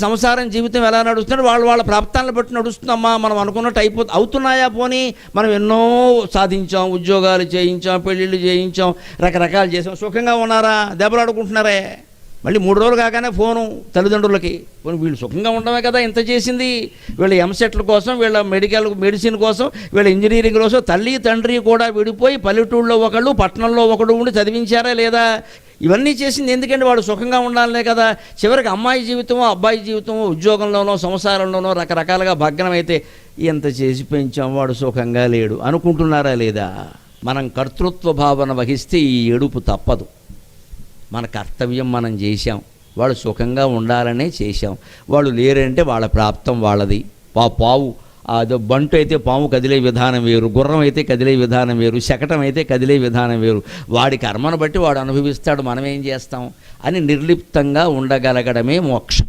సంసారం జీవితం ఎలా నడుస్తున్నాడు వాళ్ళ వాళ్ళ ప్రాప్తాలను బట్టి నడుస్తుందమ్మా. మనం అనుకున్నట్టు అవుతున్నాయా? పోనీ మనం ఎన్నో సాధించాం, ఉద్యోగాలు చేయించాం, పెళ్ళిళ్ళు చేయించాం, రకరకాలు చేసాం, సుఖంగా ఉన్నారా? దెబ్బలాడుకుంటున్నారే. మళ్ళీ 3 రోజులు కాగానే ఫోను తల్లిదండ్రులకి. పోనీ వీళ్ళు సుఖంగా ఉండమే కదా ఇంత చేసింది. వీళ్ళ ఎంసెట్ల కోసం, వీళ్ళ మెడిసిన్ కోసం, వీళ్ళ ఇంజనీరింగ్ కోసం తల్లి తండ్రి కూడా విడిపోయి పల్లెటూళ్ళలో ఒకళ్ళు పట్టణంలో ఒకడు ఉండి చదివించారా లేదా? ఇవన్నీ చేసింది ఎందుకంటే వాడు సుఖంగా ఉండాలనే కదా. చివరికి అమ్మాయి జీవితమో అబ్బాయి జీవితమో ఉద్యోగంలోనో సంసారంలోనో రకరకాలుగా భగ్నమైతే ఎంత చేసి పెంచాం వాడు సుఖంగా లేడు అనుకుంటున్నారా లేదా? మనం కర్తృత్వ భావన వహిస్తే ఈ ఏడుపు తప్పదు. మన కర్తవ్యం మనం చేశాం, వాళ్ళు సుఖంగా ఉండాలనే చేశాం. వాళ్ళు లేరంటే వాళ్ళ ప్రాప్తం వాళ్ళది. పావు అదో బంటు అయితే పాము కదిలే విధానం వేరు, గుర్రం అయితే కదిలే విధానం వేరు, శకటం అయితే కదిలే విధానం వేరు. వాడి కర్మను బట్టి వాడు అనుభవిస్తాడు, మనం ఏం చేస్తాం అని నిర్లిప్తంగా ఉండగలగడమే మోక్షం.